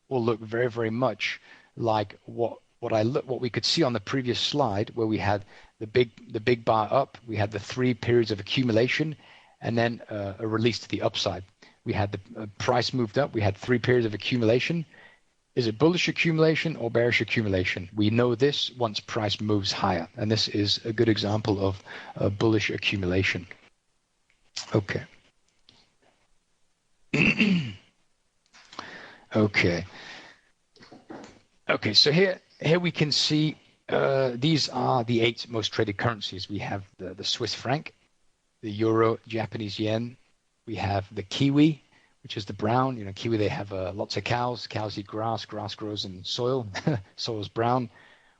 will look very, very much like what we could see on the previous slide, where we had the big bar up, we had the 3 periods of accumulation, and then a release to the upside. We had the price moved up, we had 3 periods of accumulation. Is it bullish accumulation or bearish accumulation? We know this once price moves higher, and this is a good example of bullish accumulation. Okay. Okay, so here we can see these are the 8 most traded currencies. We have the Swiss franc, the euro, Japanese yen. We have the kiwi, which is the brown. Kiwi, they have lots of cows. Cows eat grass. Grass grows in soil. Soil's brown.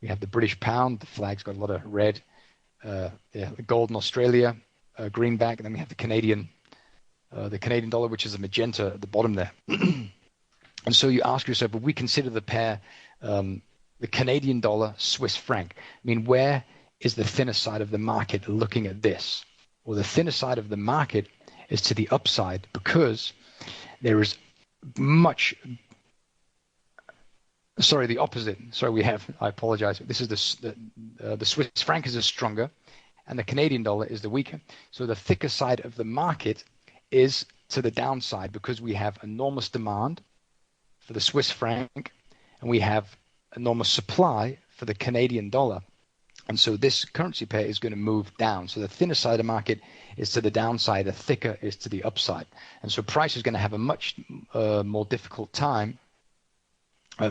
We have the British pound. The flag's got a lot of red. The gold in Australia, greenback. And then we have the Canadian dollar, which is a magenta at the bottom there. And so you ask yourself, if we consider the pair, the Canadian dollar, Swiss franc. I mean, where is the thinner side of the market looking at this? Well, the thinner side of the market is to the upside because there is much, sorry, the opposite. Sorry, I apologize. This is the Swiss franc is stronger and the Canadian dollar is the weaker. So the thicker side of the market is to the downside because we have enormous demand for the Swiss franc and we have enormous supply for the Canadian dollar. And so this currency pair is going to move down. So the thinner side of the market is to the downside, the thicker is to the upside. And so price is going to have a much more difficult time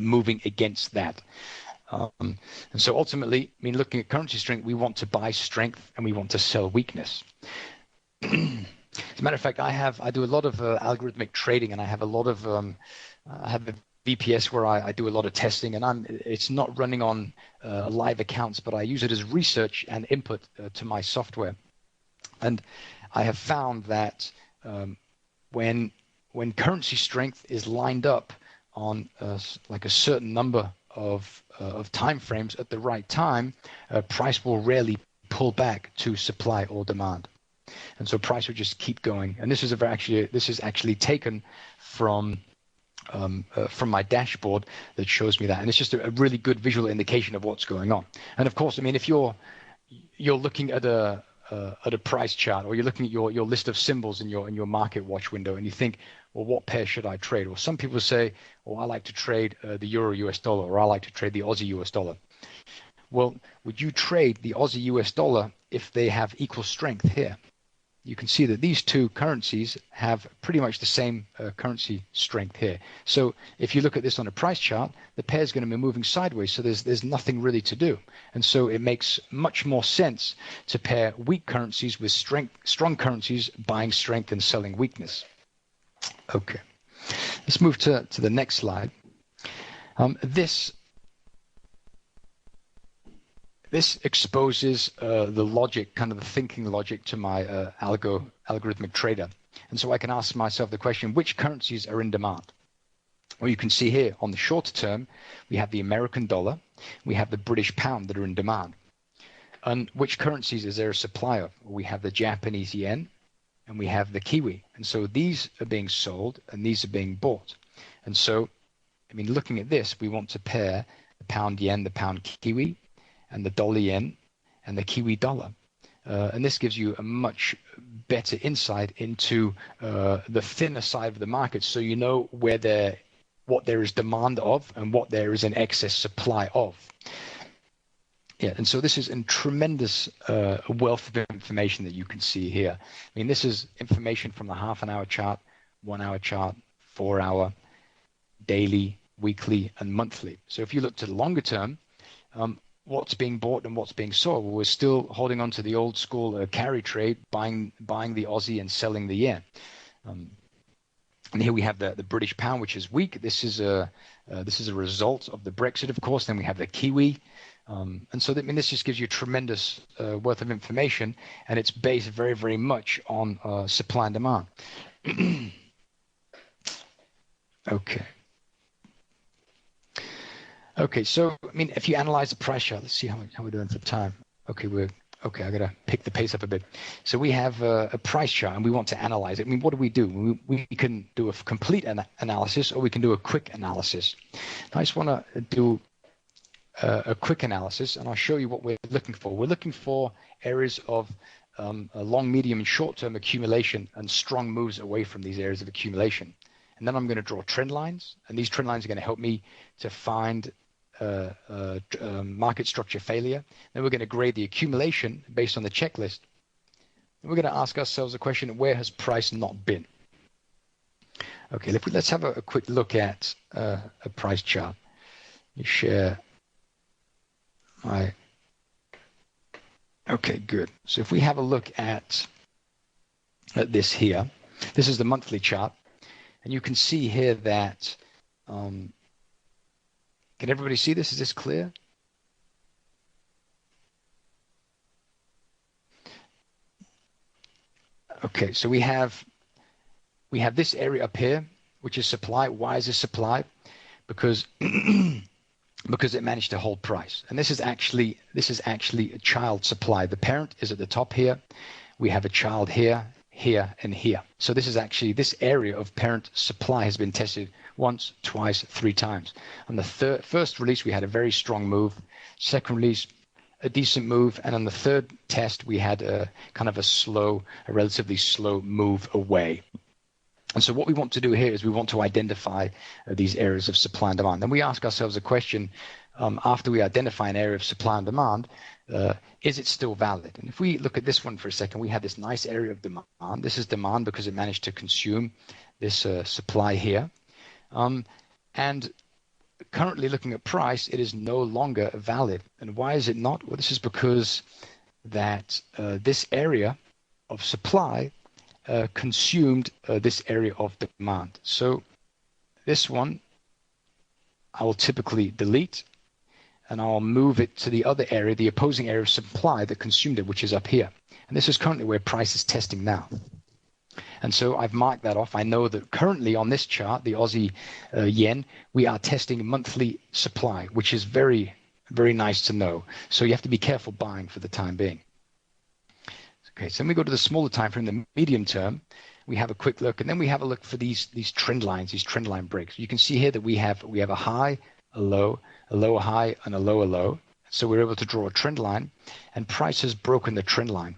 moving against that. And so ultimately, I mean, looking at currency strength, we want to buy strength and we want to sell weakness. As a matter of fact, I do a lot of algorithmic trading, and I have a lot of I have a VPS where I do a lot of testing, and it's not running on live accounts, but I use it as research and input to my software. And I have found that when currency strength is lined up on like a certain number of time frames at the right time, price will rarely pull back to supply or demand. And so price will just keep going. And this is actually taken from my dashboard that shows me that. And it's just a really good visual indication of what's going on. And of course, I mean, if you're looking at a price chart, or you're looking at your list of symbols in your market watch window, and you think, well, what pair should I trade? Well, some people say, oh, I like to trade the euro US dollar, or I like to trade the Aussie US dollar. Well, would you trade the Aussie US dollar if they have equal strength here? You can see that these two currencies have pretty much the same currency strength here. So if you look at this on a price chart, the pair is going to be moving sideways, so there's nothing really to do. And so it makes much more sense to pair weak currencies with strong currencies, buying strength and selling weakness. Okay, let's move to the next slide. This exposes the logic, kind of the thinking logic to my algorithmic trader. And so I can ask myself the question, which currencies are in demand? Well, you can see here on the shorter term, we have the American dollar, we have the British pound that are in demand. And which currencies is there a supply of? Well, we have the Japanese yen and we have the Kiwi. And so these are being sold and these are being bought. And so, I mean, looking at this, we want to pair the pound yen, the pound Kiwi, and the dollar yen and the Kiwi dollar. And this gives you a much better insight into the thinner side of the market, so you know what there is demand of and what there is an excess supply of. Yeah, and so this is a tremendous wealth of information that you can see here. I mean, this is information from the half-an-hour chart, 1 hour chart, 4 hour, daily, weekly, and monthly. So if you look to the longer term, what's being bought and what's being sold? Well, we're still holding on to the old school carry trade, buying the Aussie and selling the yen. And here we have the British pound, which is weak. This is a result of the Brexit, of course. Then we have the Kiwi. And so this just gives you tremendous worth of information, and it's based very, very much on supply and demand. Okay. Okay, so I mean, if you analyze the price chart, let's see how we're doing for time. Okay, I gotta pick the pace up a bit. So we have a price chart, and we want to analyze it. I mean, what do? We can do a complete analysis, or we can do a quick analysis. I just want to do a quick analysis, and I'll show you what we're looking for. We're looking for areas of a long, medium, and short-term accumulation, and strong moves away from these areas of accumulation. And then I'm going to draw trend lines, and these trend lines are going to help me to find market structure failure. Then we're going to grade the accumulation based on the checklist. And we're going to ask ourselves the question, where has price not been? Okay, let's have a quick look at a price chart. Let me share my... Okay, good. So if we have a look at this here, this is the monthly chart. And you can see here that, can everybody see this? Is this clear? Okay, so we have this area up here, which is supply. Why is this supply? Because because it managed to hold price. And this is actually a child supply. The parent is at the top here. We have a child here, here, and here. So this is actually, this area of parent supply has been tested once, twice, 3 times. On the first release, we had a very strong move. Second release, a decent move. And on the third test, we had a kind of a relatively slow move away. And so what we want to do here is we want to identify these areas of supply and demand. Then we ask ourselves a question, after we identify an area of supply and demand, is it still valid? And if we look at this one for a second, we have this nice area of demand. This is demand because it managed to consume this supply here. And currently looking at price, it is no longer valid. And why is it not? Well, this is because that this area of supply consumed this area of demand. So this one I will typically delete, and I'll move it to the other area, the opposing area of supply that consumed it, which is up here. And this is currently where price is testing now. And so I've marked that off. I know that currently on this chart, the Aussie yen, we are testing monthly supply, which is very, very nice to know. So you have to be careful buying for the time being. Okay, so then we go to the smaller time frame, the medium term. We have a quick look, and then we have a look for these trend lines, these trend line breaks. You can see here that we have a high, a lower high, and a lower low. So we're able to draw a trend line, and price has broken the trend line.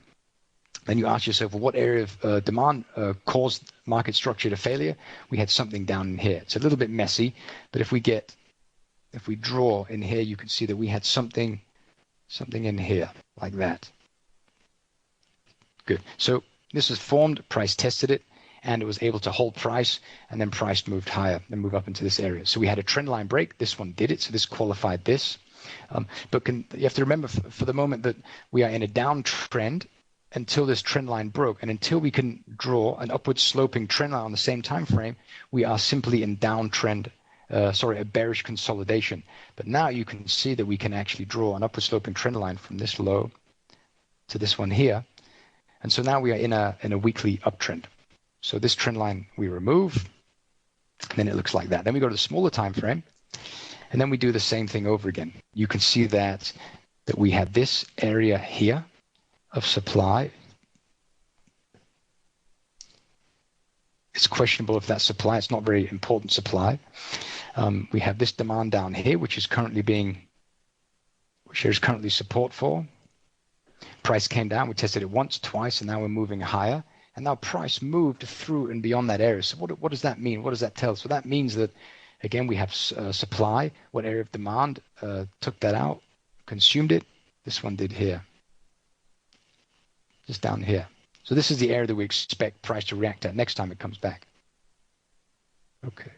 Then you ask yourself, well, what area of demand caused market structure to failure? We had something down in here. It's a little bit messy, but if we draw in here, you can see that we had something in here like that. Good. So this was formed, price tested it, and it was able to hold price, and then price moved higher and move up into this area. So we had a trend line break. This one did it, so this qualified this. But you have to remember for the moment that we are in a downtrend until this trend line broke, and until we can draw an upward sloping trend line on the same time frame, we are simply in downtrend, a bearish consolidation. But now you can see that we can actually draw an upward sloping trend line from this low to this one here. And so now we are in a weekly uptrend. So this trend line we remove, and then it looks like that. Then we go to the smaller time frame, and then we do the same thing over again. You can see that we have this area here of supply. It's questionable if that's supply. It's not very important supply. We have this demand down here, which there's currently support for. Price came down, we tested it once, twice, and now we're moving higher. And now price moved through and beyond that area. So what does that mean? What does that tell us? So that means that, again, we have supply. What area of demand took that out, consumed it? This one did here, just down here. So this is the area that we expect price to react at next time it comes back. Okay.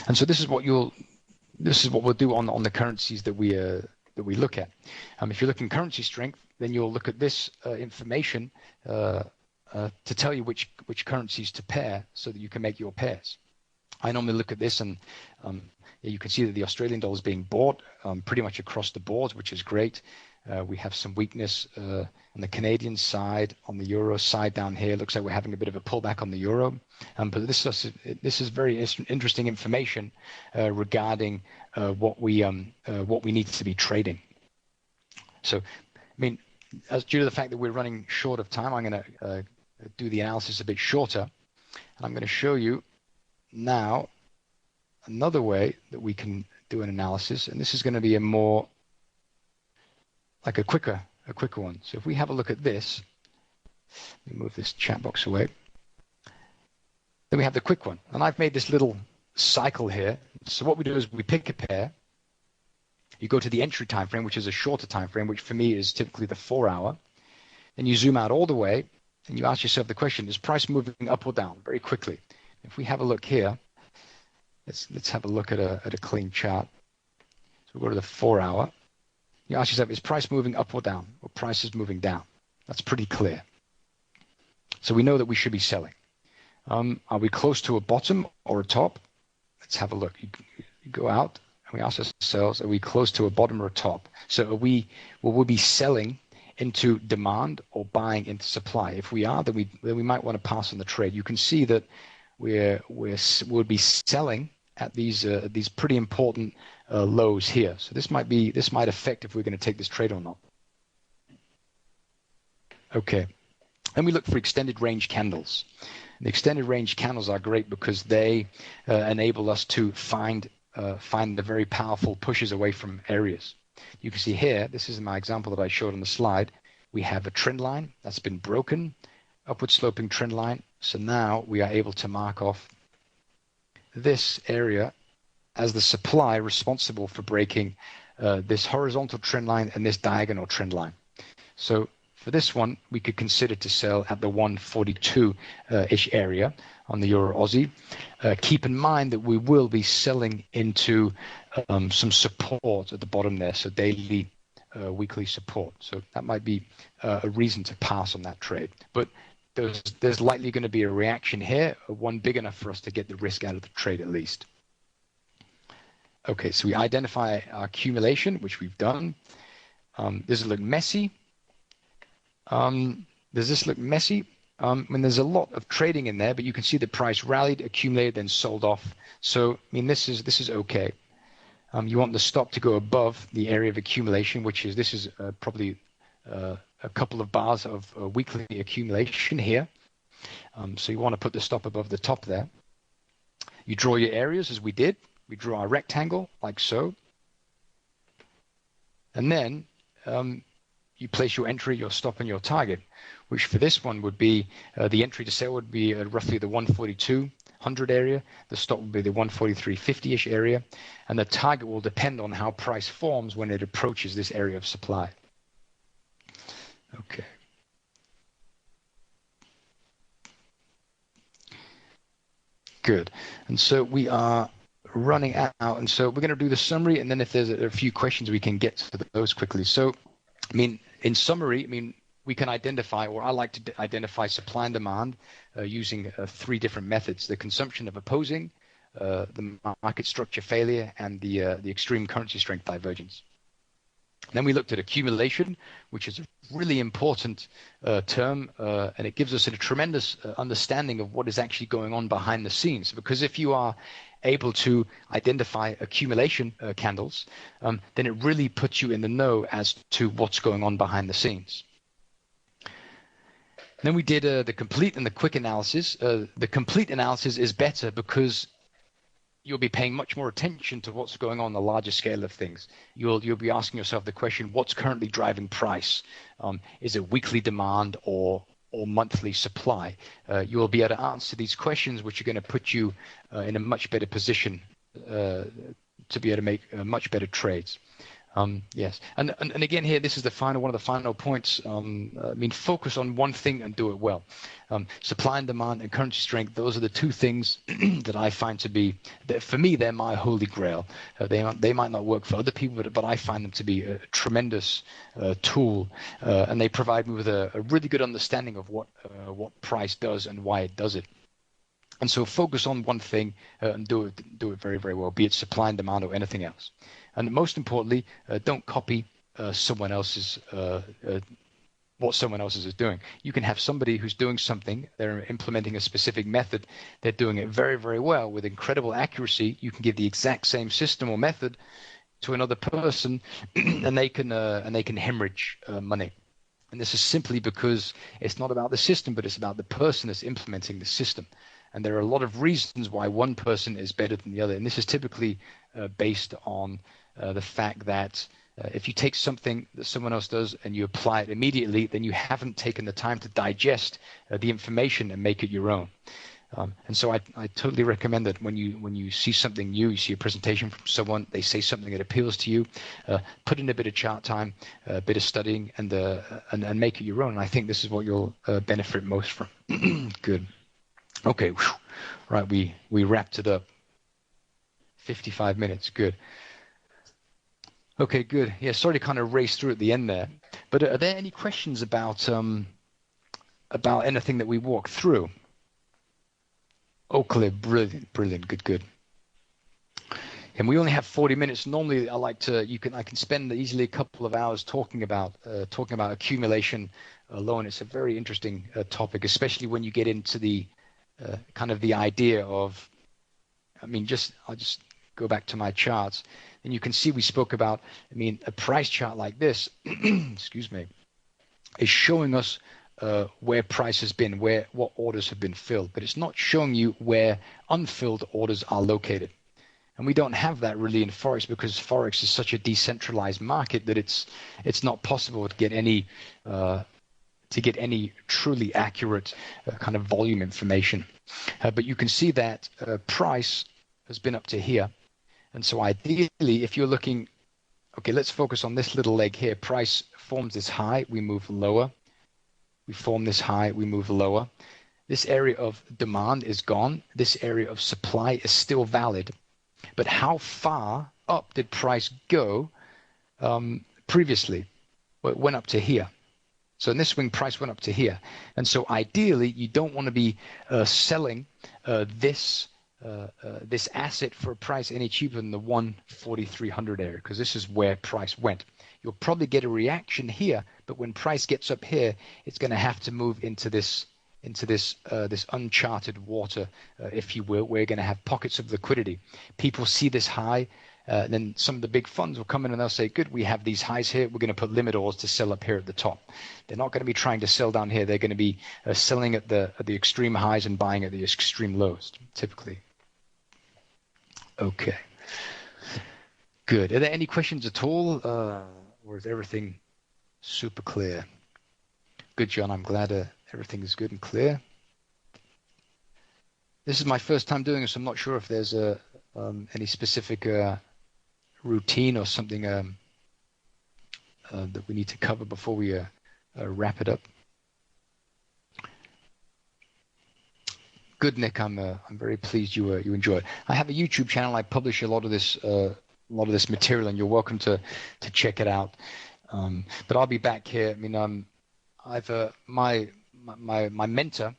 And so this is what we'll do on the currencies that we look at. If you're looking currency strength, then you'll look at this information to tell you which currencies to pair so that you can make your pairs. I normally look at this, and you can see that the Australian dollar is being bought pretty much across the board, which is great. We have some weakness on the Canadian side, on the euro side down here. Looks like we're having a bit of a pullback on the euro. But this is very interesting information regarding what we need to be trading. So, due to the fact that we're running short of time, I'm going to do the analysis a bit shorter, and I'm going to show you now another way that we can do an analysis, and this is going to be a quicker one. So if we have a look at this, let me move this chat box away. Then we have the quick one, and I've made this little cycle here. So what we do is we pick a pair. You go to the entry time frame, which is a shorter time frame, which for me is typically the 4-hour. Then you zoom out all the way, and you ask yourself the question: is price moving up or down? Very quickly. If we have a look here, let's have a look at a clean chart. So we'll go to the 4-hour. You ask yourself, is price moving up or down? Well, price is moving down. That's pretty clear. So we know that we should be selling. Are we close to a bottom or a top? Let's have a look. You go out and we ask ourselves, are we close to a bottom or a top? So will we be selling into demand or buying into supply? If we are, then we might want to pass on the trade. You can see that we'll be selling at these pretty important lows here. So this might affect if we're going to take this trade or not. Okay. And we look for extended range candles. The extended range candles are great because they enable us to find the very powerful pushes away from areas. You can see here, this is my example that I showed on the slide. We have a trend line that's been broken, upward sloping trend line. So now we are able to mark off this area as the supply responsible for breaking this horizontal trend line and this diagonal trend line. So for this one, we could consider to sell at the 142-ish area on the Euro Aussie. Keep in mind that we will be selling into some support at the bottom there, so daily, weekly support. So that might be a reason to pass on that trade. But there's likely going to be a reaction here, one big enough for us to get the risk out of the trade at least. Okay, so we identify our accumulation, which we've done. Does it look messy? Does this look messy? There's a lot of trading in there, but you can see the price rallied, accumulated, then sold off. So, this is okay. You want the stop to go above the area of accumulation, which is probably a couple of bars of weekly accumulation here. So you want to put the stop above the top there. You draw your areas as we did. We draw our rectangle like so. And then you place your entry, your stop, and your target, which for this one would be the entry to sell would be roughly the 142.100 area. The stop would be the 143.50-ish area. And the target will depend on how price forms when it approaches this area of supply. Okay. Good. And so we are running out. And so we're going to do the summary. And then if there's a few questions, we can get to those quickly. So, in summary, we can identify, or I like to identify supply and demand using three different methods: the consumption of opposing, the market structure failure, and the extreme currency strength divergence. Then we looked at accumulation, which is a really important term, and it gives us a tremendous understanding of what is actually going on behind the scenes. Because if you are able to identify accumulation candles, then it really puts you in the know as to what's going on behind the scenes. Then we did the complete and the quick analysis. The complete analysis is better because you'll be paying much more attention to what's going on the larger scale of things. You'll be asking yourself the question, what's currently driving price? Is it weekly demand or monthly supply? You will be able to answer these questions, which are going to put you in a much better position to be able to make much better trades. Yes, and again here, this is one of the final points. Focus on one thing and do it well. Supply and demand and currency strength; those are the two things that I find to be, for me, they're my holy grail. They might not work for other people, but I find them to be a tremendous tool, and they provide me with a really good understanding of what price does and why it does it. And so focus on one thing and do it very, very well, be it supply and demand or anything else. And most importantly, don't copy someone else's what someone else is doing. You can have somebody who's doing something, they're implementing a specific method, they're doing it very, very well with incredible accuracy. You can give the exact same system or method to another person, and they can hemorrhage money. And this is simply because it's not about the system, but it's about the person that's implementing the system. And there are a lot of reasons why one person is better than the other. And this is typically based on the fact that if you take something that someone else does and you apply it immediately, then you haven't taken the time to digest the information and make it your own. And so I totally recommend that when you see something new, you see a presentation from someone, they say something that appeals to you, put in a bit of chart time, a bit of studying, and make it your own. And I think this is what you'll benefit most from. Good. Okay, whew. Right, we wrapped it up. 55 minutes, good. Okay, good. Yeah, sorry to kind of race through at the end there, but are there any questions about anything that we walked through? Oh, clear, brilliant, good. And we only have 40 minutes. Normally, I can spend easily a couple of hours talking about accumulation alone. It's a very interesting topic, especially when you get into the kind of the idea of I mean, I'll just go back to my charts, and you can see we spoke about, I mean, a price chart like this, excuse me, is showing us where price has been, what orders have been filled, but it's not showing you where unfilled orders are located. And we don't have that really in Forex because Forex is such a decentralized market that it's not possible to get any truly accurate kind of volume information. But you can see that price has been up to here. And so ideally, if you're looking, okay, let's focus on this little leg here. Price forms this high, we move lower. We form this high, we move lower. This area of demand is gone. This area of supply is still valid. But how far up did price go previously? Well, it went up to here. So in this swing, price went up to here. And so ideally, you don't want to be selling this asset for a price any cheaper than the 14300 area, because this is where price went. You'll probably get a reaction here, but when price gets up here, it's going to have to move into this uncharted water, if you will. We're going to have pockets of liquidity. People see this high, then some of the big funds will come in and they'll say, good, we have these highs here. We're going to put limit orders to sell up here at the top. They're not going to be trying to sell down here. They're going to be selling at the extreme highs and buying at the extreme lows, typically. Okay. Good. Are there any questions at all? Or is everything super clear? Good, John. I'm glad everything is good and clear. This is my first time doing this. I'm not sure if there's any specific routine or something that we need to cover before we wrap it up. Good, Nick. I'm very pleased you enjoy it. I have a YouTube channel. I publish a lot of this material, and you're welcome to check it out. But I'll be back here. I mean, I've my mentor,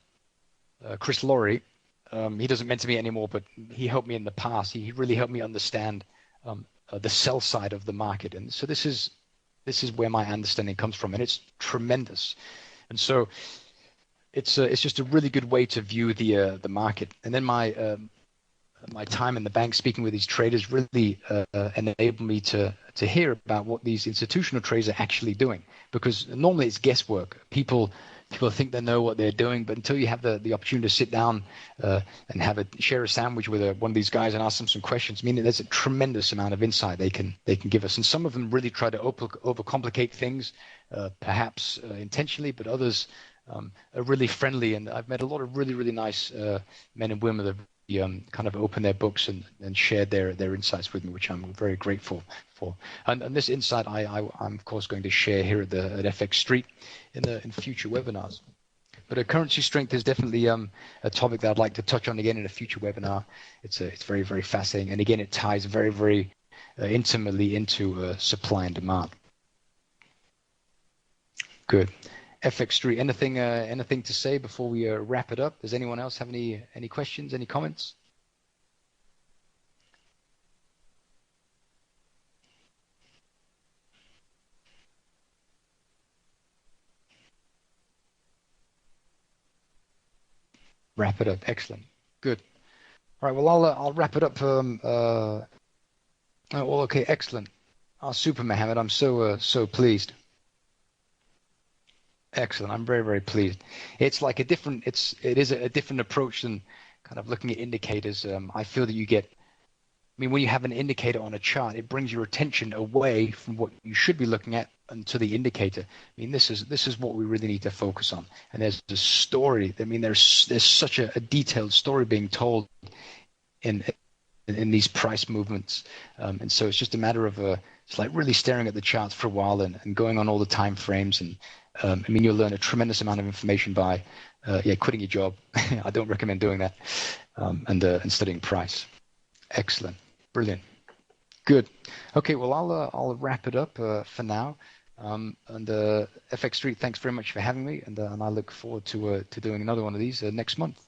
Chris Laurie. He doesn't mentor me anymore, but he helped me in the past. He really helped me understand the sell side of the market, and so this is where my understanding comes from, and it's tremendous. And so it's just a really good way to view the market. And then my time in the bank speaking with these traders really enabled me to hear about what these institutional traders are actually doing, because normally it's guesswork. People think they know what they're doing, but until you have the opportunity to sit down and share a sandwich with one of these guys and ask them some questions, I mean, there's a tremendous amount of insight they can give us. And some of them really try to overcomplicate things, perhaps intentionally, but others are really friendly. And I've met a lot of really, really nice men and women that kind of opened their books and shared their insights with me, which I'm very grateful for. And this insight I'm of course going to share here at FX Street in future webinars. But a currency strength is definitely a topic that I'd like to touch on again in a future webinar. It's very, very fascinating, and again, it ties very, very intimately into supply and demand. Good. FX Street, anything to say before we wrap it up? Does anyone else have any questions, any comments? Wrap it up. Excellent. Good. All right. Well, I'll wrap it up. Well, okay. Excellent. Super, Mohammed. I'm so pleased. Excellent. I'm very, very pleased. It's like it is a different approach than kind of looking at indicators. I feel that you get, I mean, when you have an indicator on a chart, it brings your attention away from what you should be looking at and to the indicator. I mean, this is what we really need to focus on. And there's a story. I mean, there's such a detailed story being told in these price movements. And so it's just a matter of it's like really staring at the charts for a while and going on all the time frames. And I mean, you'll learn a tremendous amount of information by quitting your job. I don't recommend doing that, and studying price. Excellent. Brilliant. Good. Okay, well, I'll wrap it up for now. And FX Street, thanks very much for having me, and I look forward to doing another one of these next month.